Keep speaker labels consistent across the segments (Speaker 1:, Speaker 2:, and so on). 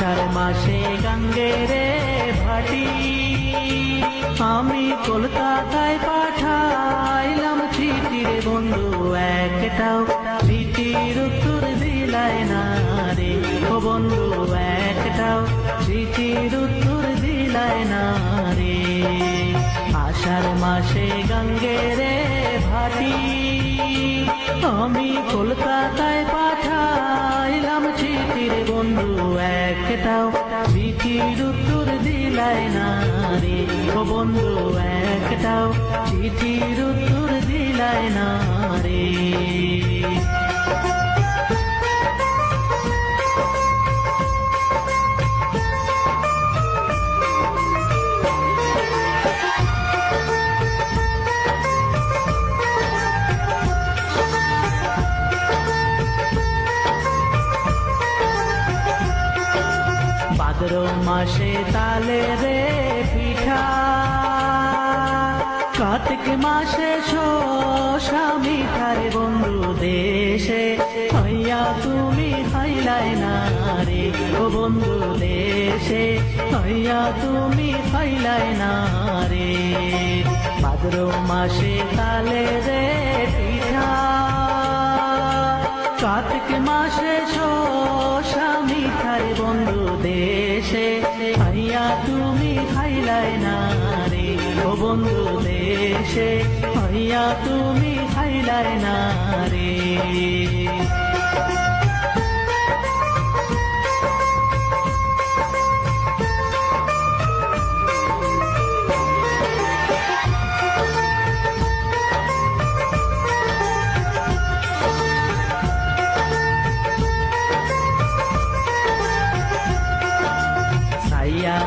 Speaker 1: আষাঢ় মাসে গাঙ্গেরে ভাটি আমি কলকাতায় পাঠাইলাম চিঠি রে বন্ধু একটাও চিঠির উত্তর দিলাই না রে ও বন্ধু একটাও চিঠির উত্তর দিলাই না রে আষাঢ় মাসে গাঙ্গেরে ভাটি আমি কলকাতায় পাঠাইলাম চিঠি রে বন্ধু একটাও চিঠির উত্তর দিলাই না রে ও বন্ধু একটাও চিঠির উত্তর দিলাই না রে ভাদ্র মাসে তালে রে পিঠা কার্তিক মাসে শোষা মিঠা রে বন্ধু দেশে হইয়া তুমি খাইলাই না রে ও বন্ধু দেশে হইয়া তুমি খাইলাই না রে ভাদ্র মাসে তালে রে পিঠা কার্তিক মাসে শোষা মিঠা রে বন্ধু দেশে হইয়া তুমি খাইলাই না রে ও বন্ধু দেশে হইয়া তুমি খাইলাই না রে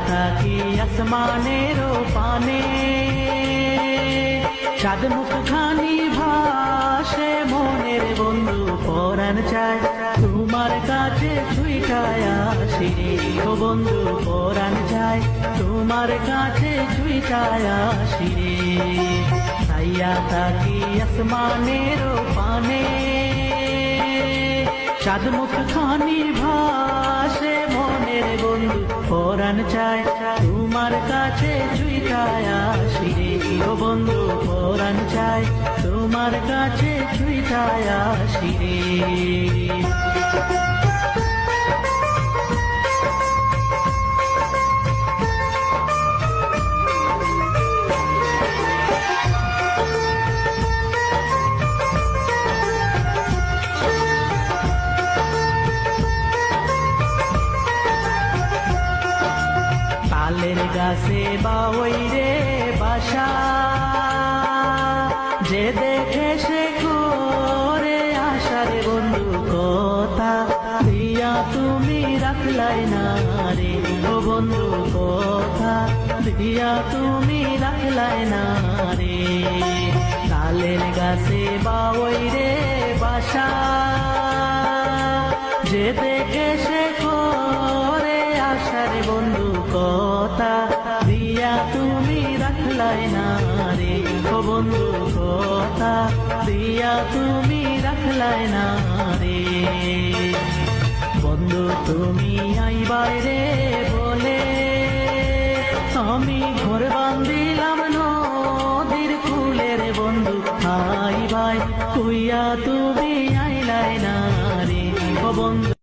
Speaker 1: থাকি আসমানের পানে চাঁদ মুখখানি ভাসে মনের বন্ধু পরাণ চায় তোমার কাছে ছুইটায় আসি রে ও বন্ধু পরাণ চায় তোমার কাছে ছুইটায় আসি রে ছাইয়া থাকি আসমানের পানে চাঁদ মুখখানি ভাসে মনের বন্ধু পরাণ চায় তোমার কাছে ছুইটায় আসি রে ও বন্ধু পরাণ চায় তোমার কাছে ছুইটায় আসি রে তালের গাছে বাওই রে বাসা যে দেখে সে করে আশা রে বন্ধু কথা দিয়া তুমি রাখলাই না রে ও বন্ধু কথা দিয়া তুমি রাখলাই না রে তালের গাছে বাওই রে বাসা যে দেখে সে করে আশা রে বন্ধু কথা দিয়া তুমি রাখলাই না রে ও বন্ধু কথা দিয়া তুমি রাখলাই না রে বন্ধু তুমি আইবাই রে বলে আমি ঘর বান্ধিলাম নদীর কূলে রে বন্ধু আইবাই কইয়া তুমি আইলাই না রে ও বন্ধু।